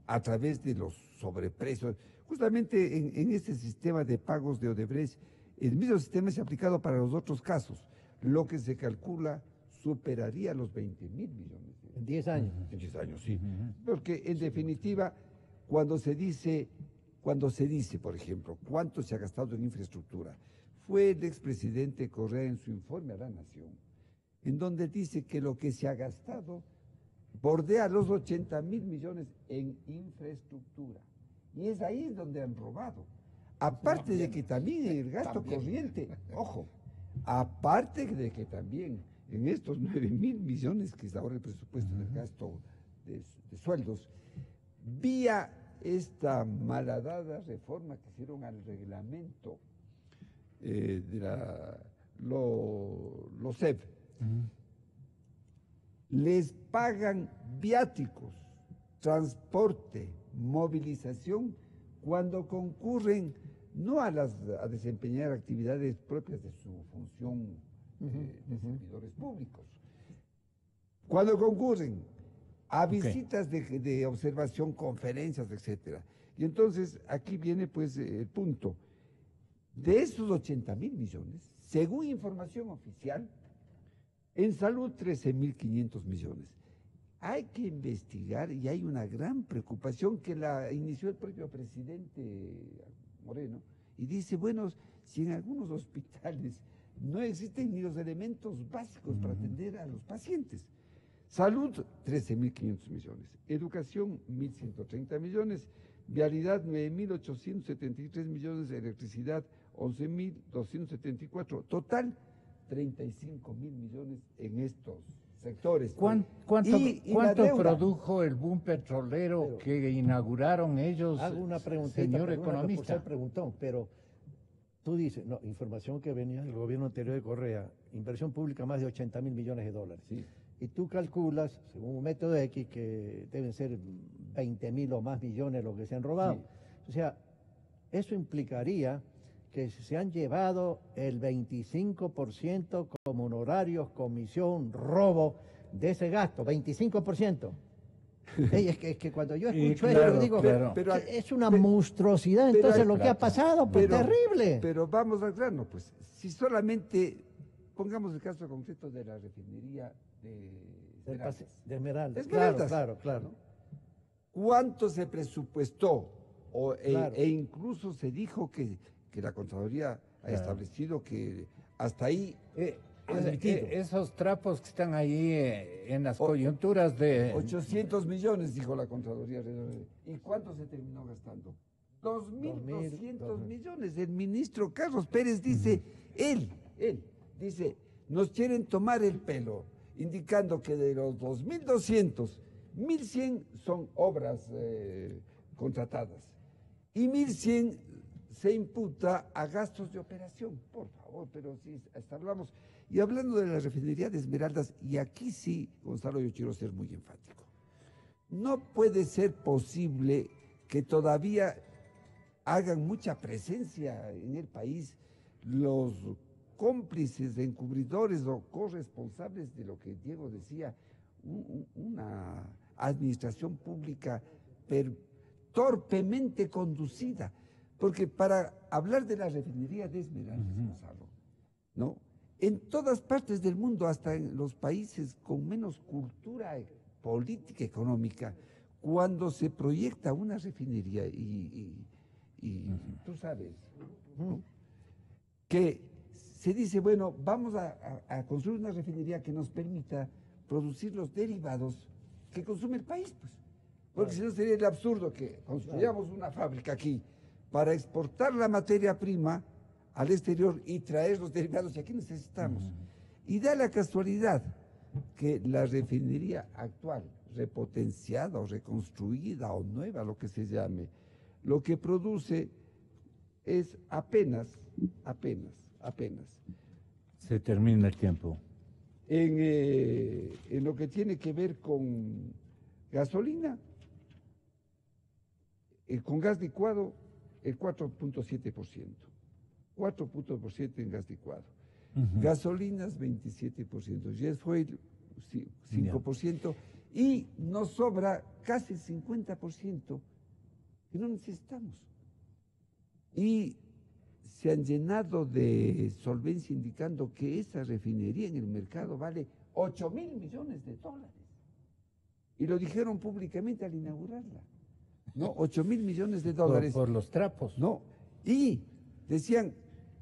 a través de los sobreprecios. Justamente en este sistema de pagos de Odebrecht, el mismo sistema es aplicado para los otros casos. Lo que se calcula superaría los 20.000 millones. En 10 años. En 10 años, sí. Porque en definitiva, cuando se dice, por ejemplo, cuánto se ha gastado en infraestructura, fue el expresidente Correa en su informe a la Nación, en donde dice que lo que se ha gastado bordea los 80.000 millones en infraestructura. Y es ahí donde han robado. Aparte de que también en el gasto corriente, ojo, aparte de que también en estos 9.000 millones que es ahora el presupuesto del gasto de sueldos, vía esta malhadada reforma que hicieron al reglamento de los CEP, les pagan viáticos, transporte, movilización, cuando concurren no a desempeñar actividades propias de su función de servidores públicos, cuando concurren a visitas de observación, conferencias, etcétera. Y entonces aquí viene pues el punto. De esos 80.000 millones, según información oficial, en salud 13.500 millones. Hay que investigar y hay una gran preocupación que la inició el propio presidente Moreno y dice, bueno, si en algunos hospitales no existen ni los elementos básicos para atender a los pacientes. Salud, 13.500 millones. Educación, 1.130 millones. Vialidad, 9.873 millones. Electricidad, 11.274. Total, 35.000 millones en estos sectores. ¿Cuánto produjo el boom petrolero que inauguraron ellos, hago una preguntita, señor economista? Por ser preguntón, pero tú dices, no, información que venía del gobierno anterior de Correa, inversión pública más de 80.000 millones de dólares. Sí. Y tú calculas, según un método X, que deben ser 20.000 o más millones los que se han robado. Sí. O sea, eso implicaría que se han llevado el 25% como honorarios, comisión, robo de ese gasto, 25%. Ey, es que cuando yo escucho claro, eso, digo, pero es una monstruosidad, entonces lo que ha pasado, pues terrible. Pero vamos al grano, pues, si solamente, pongamos el caso concreto de la refinería de Esmeraldas. Esmeraldas. Claro. ¿Cuánto se presupuestó? Claro. E incluso se dijo que la Contraloría ha establecido que hasta ahí admitido. Esos trapos que están ahí en las coyunturas de... 800 millones, dijo la Contraloría. ¿Y cuánto se terminó gastando? 2.200 millones. El ministro Carlos Pérez dice, él dice, nos quieren tomar el pelo, indicando que de los 2.200, 1.100 son obras contratadas y 1.100 se imputa a gastos de operación. Por favor, pero si hasta hablamos. Y hablando de la refinería de Esmeraldas, y aquí sí, Gonzalo, yo quiero ser muy enfático. No puede ser posible que todavía hagan mucha presencia en el país los cómplices, encubridores o corresponsables de lo que Diego decía, una administración pública torpemente conducida. Porque para hablar de la refinería de Esmeraldas, Gonzalo, ¿no? En todas partes del mundo, hasta en los países con menos cultura política económica, cuando se proyecta una refinería y tú sabes, ¿no? Que se dice, bueno, vamos a construir una refinería que nos permita producir los derivados que consume el país, pues. Porque si no sería el absurdo que construyamos una fábrica aquí para exportar la materia prima al exterior y traer los derivados que aquí necesitamos. Y da la casualidad que la refinería actual, repotenciada o reconstruida o nueva, lo que se llame, lo que produce es apenas. Se termina el tiempo. En lo que tiene que ver con gasolina, con gas licuado, el 4.7%. 4% en gas licuado. Gasolinas, 27%. Jet fuel, 5%. Y nos sobra casi el 50% que no necesitamos. Y se han llenado de solvencia indicando que esa refinería en el mercado vale 8.000 millones de dólares. Y lo dijeron públicamente al inaugurarla. No, 8.000 millones de dólares. Por los trapos. No. Y decían,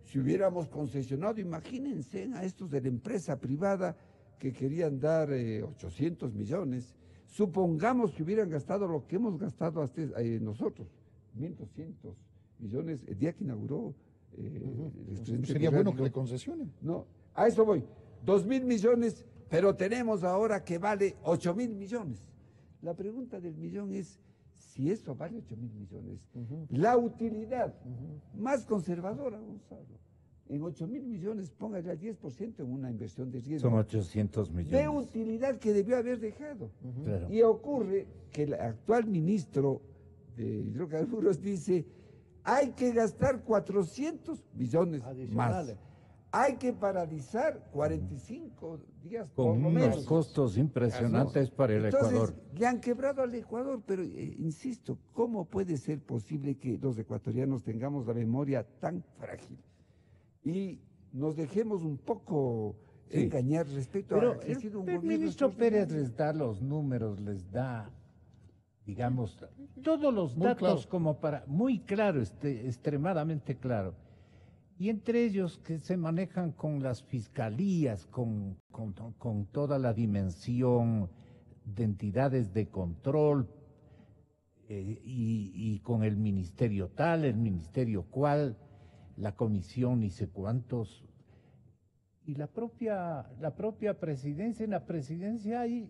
si hubiéramos concesionado, imagínense a estos de la empresa privada que querían dar 800 millones, supongamos que hubieran gastado lo que hemos gastado hasta nosotros, 1.200 millones, el día que inauguró el expresidente. Sería bueno que le concesionen. No, a eso voy, 2.000 millones, pero tenemos ahora que vale 8.000 millones. La pregunta del millón es, si eso vale 8.000 millones, la utilidad más conservadora, Gonzalo, en 8.000 millones, póngale al 10% en una inversión de riesgo. Son 800 millones. De utilidad que debió haber dejado. Claro. Y ocurre que el actual ministro de Hidrocarburos dice, hay que gastar 400 millones adicionales. más. Hay que paralizar 45 días por Con lo unos menos. costos impresionantes para el Entonces, Ecuador. le han quebrado al Ecuador, pero insisto, ¿cómo puede ser posible que los ecuatorianos tengamos la memoria tan frágil? Y nos dejemos un poco engañar respecto Pero a que ha sido un el gobierno ministro Pérez extraordinario. les da los números, les da, digamos, todos los Muy datos claro. como para, muy claro, extremadamente claro. Y entre ellos que se manejan con las fiscalías, con toda la dimensión de entidades de control y con el ministerio tal, el ministerio cual, la comisión ni sé cuántos. Y la propia presidencia, en la presidencia hay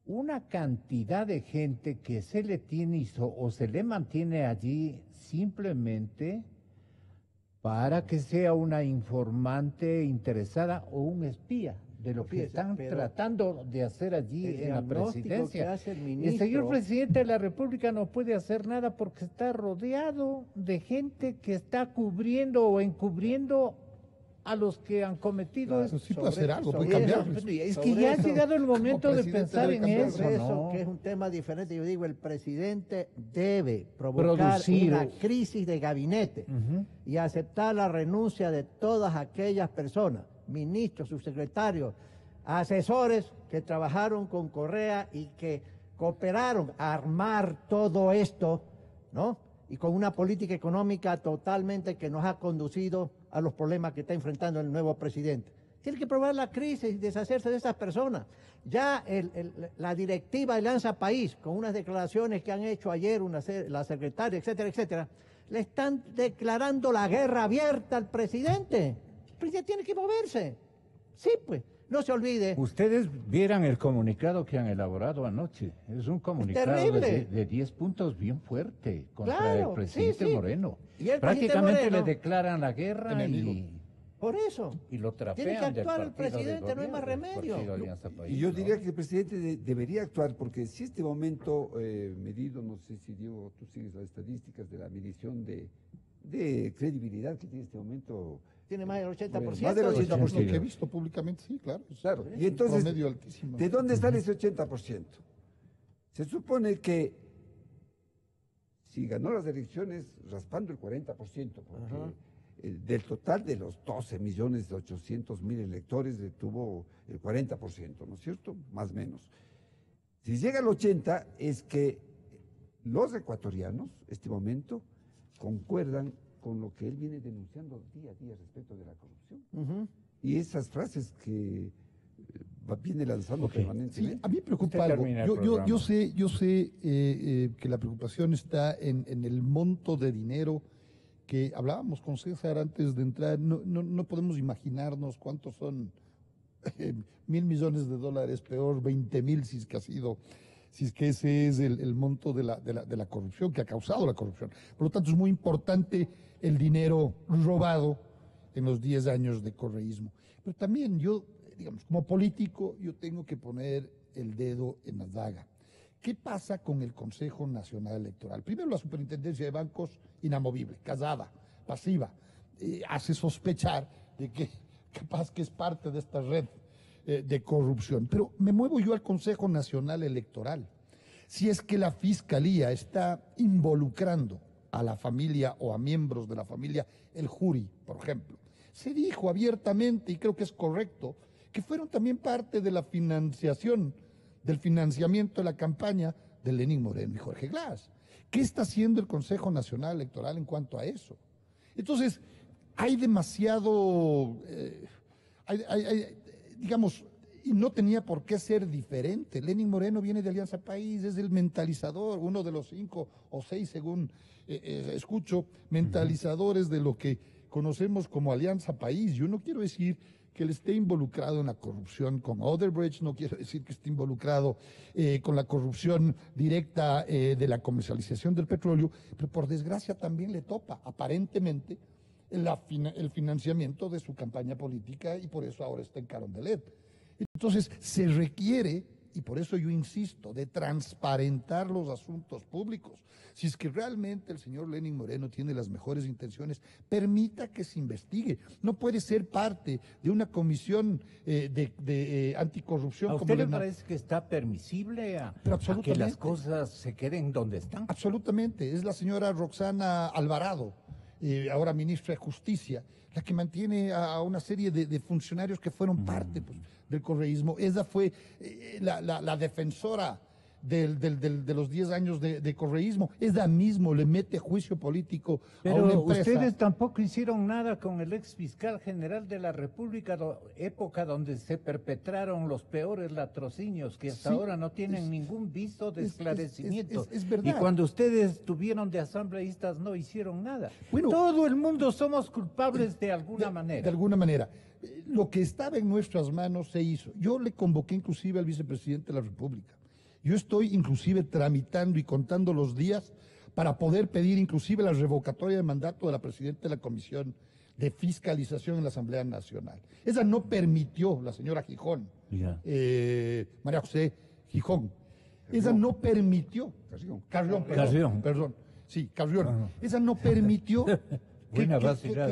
una cantidad de gente que se le tiene o se le mantiene allí simplemente para que sea una informante interesada o un espía de lo que Fíjese, están pero tratando de hacer allí el en la diagnóstico que presidencia. hace el El ministro- señor presidente de la República no puede hacer nada porque está rodeado de gente que está cubriendo o encubriendo a los que han cometido Claro, esto. sí puede hacer algo, puede sobre eso, cambiar. Es que sobre ya ha eso- llegado el momento de presidente pensar debe en cambiar. eso, Sobre eso, ¿no? que es un tema diferente, yo digo, el presidente debe provocar Producir. una crisis de gabinete Ujú. y aceptar la renuncia de todas aquellas personas, ministros, subsecretarios, asesores que trabajaron con Correa y que cooperaron a armar todo esto, ¿no? Y con una política económica totalmente que nos ha conducido a los problemas que está enfrentando el nuevo presidente. Tiene que probar la crisis y deshacerse de estas personas. Ya la directiva de Alianza País, con unas declaraciones que han hecho ayer la secretaria, etcétera, etcétera, le están declarando la guerra abierta al presidente. El presidente tiene que moverse. Sí, pues, no se olvide. Ustedes vieran el comunicado que han elaborado anoche. Es un comunicado terrible. de 10 puntos bien fuerte contra Claro, el presidente sí, sí. Moreno. Y el presidente Prácticamente Moreno- le declaran la guerra Enemigo. Por eso. y lo trapean Tiene que del actuar el partido de presidente, no hay más gobierno, del remedio. partido Alianza País, Y yo ¿no? diría que el presidente debería actuar, porque si este momento medido, no sé si Diego, tú sigues las estadísticas de la medición de credibilidad que tiene este momento. Tiene más del 80%. Más del Lo 80%. que he visto públicamente, sí, claro. es Claro, y un entonces, promedio altísimo. ¿de dónde sale ese 80%? Se supone que si ganó las elecciones raspando el 40%, porque Ajá. del total de los 12.800.000 electores tuvo el 40%, ¿no es cierto? Más o menos. Si llega al 80% es que los ecuatorianos, este momento, concuerdan con lo que él viene denunciando día a día respecto de la corrupción. Ujú. Y esas frases que viene lanzando Ok. Sí, permanentemente. a mí me preocupa Usted algo. termina el Yo programa. sé que la preocupación está en el monto de dinero que hablábamos con César antes de entrar. No podemos imaginarnos cuántos son 1.000 millones de dólares, peor 20.000 si es que ha sido, si es que ese es el monto de la corrupción, que ha causado la corrupción. Por lo tanto, es muy importante el dinero robado en los 10 años de correísmo. Pero también yo, digamos, como político, yo tengo que poner el dedo en la daga. ¿Qué pasa con el Consejo Nacional Electoral? Primero, la Superintendencia de Bancos, inamovible, casada, pasiva, hace sospechar de que capaz que es parte de esta red de corrupción. Pero me muevo yo al Consejo Nacional Electoral. Si es que la Fiscalía está involucrando a la familia o a miembros de la familia, el jury, por ejemplo, se dijo abiertamente, y creo que es correcto, que fueron también parte de la financiación, del financiamiento de la campaña de Lenín Moreno y Jorge Glass. ¿Qué está haciendo el Consejo Nacional Electoral en cuanto a eso? Entonces, hay demasiado, digamos, y no tenía por qué ser diferente. Lenín Moreno viene de Alianza País, es el mentalizador, uno de los 5 o 6, según escucho, mentalizadores de lo que conocemos como Alianza País. Yo no quiero decir que él esté involucrado en la corrupción con Odebrecht, no quiero decir que esté involucrado con la corrupción directa de la comercialización del petróleo, pero por desgracia también le topa, aparentemente, el financiamiento de su campaña política, y por eso ahora está en Carondelet. Entonces, se requiere, y por eso yo insisto, de transparentar los asuntos públicos. Si es que realmente el señor Lenín Moreno tiene las mejores intenciones, permita que se investigue. No puede ser parte de una comisión de anticorrupción. ¿A usted le parece que está permisible a que las cosas se queden donde están? Absolutamente. Es la señora Roxana Alvarado, ahora ministra de Justicia, la que mantiene a una serie de funcionarios que fueron parte pues, del correísmo. Ella fue la defensora de los 10 años de correísmo. Ella mismo le mete juicio político a una Pero empresa. ustedes tampoco hicieron nada con el ex fiscal general de la República, época donde se perpetraron los peores latrocinios que hasta ahora no tienen ningún viso de esclarecimiento. Es verdad. Y cuando ustedes estuvieron de asambleístas no hicieron nada. Bueno, todo el mundo somos culpables de alguna manera. De alguna manera. Lo que estaba en nuestras manos se hizo. Yo le convoqué inclusive al vicepresidente de la República. Yo estoy inclusive tramitando y contando los días para poder pedir inclusive la revocatoria de mandato de la presidenta de la Comisión de Fiscalización en la Asamblea Nacional. Esa no permitió la señora Gijón, María José Gijón. Esa no permitió. Carrión. Sí, Carrión. Esa no permitió que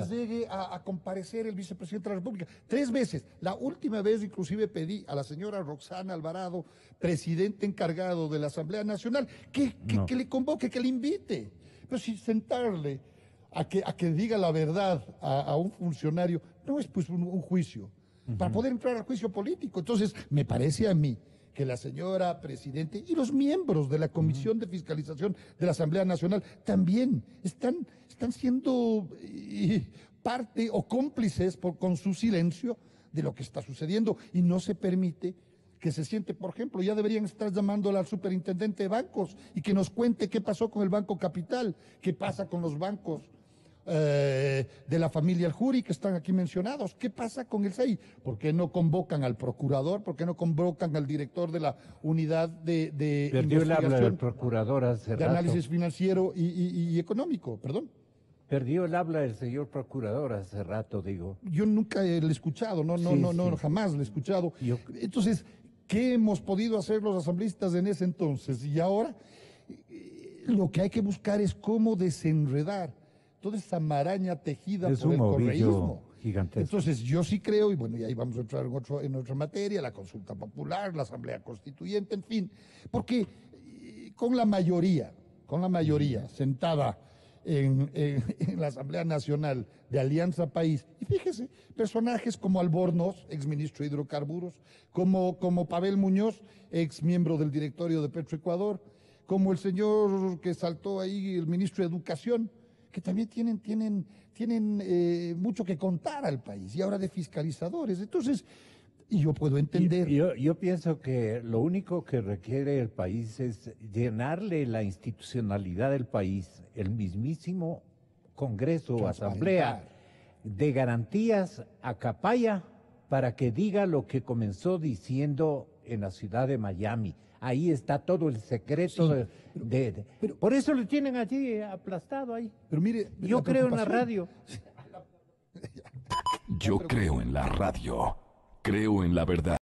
llegue a comparecer el vicepresidente de la República. 3 veces. La última vez inclusive pedí a la señora Roxana Alvarado, presidente encargado de la Asamblea Nacional, que le convoque, que le invite. Pero si sentarle a que diga la verdad a un funcionario, no es pues un juicio, para poder entrar al juicio político. Entonces, me parece a mí que la señora presidente y los miembros de la Comisión de Fiscalización de la Asamblea Nacional también están siendo parte o cómplices con su silencio de lo que está sucediendo, y no se permite que se siente, por ejemplo, ya deberían estar llamándole al superintendente de bancos y que nos cuente qué pasó con el Banco Capital, qué pasa con los bancos de la familia El Juri, que están aquí mencionados. ¿Qué pasa con el SEI? ¿Por qué no convocan al procurador? ¿Por qué no convocan al director de la unidad de Perdió el habla del procurador hace de rato. análisis financiero y económico? Perdón. Perdió el habla del señor procurador hace rato, digo. Yo nunca le he escuchado, jamás le he escuchado. Entonces, ¿qué hemos podido hacer los asambleístas en ese entonces? Y ahora lo que hay que buscar es cómo desenredar toda esa maraña tejida por el correísmo gigantesco. Entonces, yo sí creo, y bueno, y ahí vamos a entrar en otra materia, la consulta popular, la asamblea constituyente, en fin, porque con la mayoría sentada en la Asamblea Nacional de Alianza País, y fíjese, personajes como Albornoz, exministro de Hidrocarburos, como Pavel Muñoz, ex miembro del directorio de Petroecuador, como el señor que saltó ahí, el ministro de Educación, que también tienen mucho que contar al país, y ahora de fiscalizadores. Entonces, y yo puedo entender. Yo pienso que lo único que requiere el país es llenarle la institucionalidad del país, el mismísimo Congreso o Asamblea, de garantías a Capaya para que diga lo que comenzó diciendo en la ciudad de Miami. Ahí está todo el secreto pero por eso lo tienen allí aplastado ahí. Pero mire, yo creo en la radio. Yo creo en la radio. Creo en la verdad.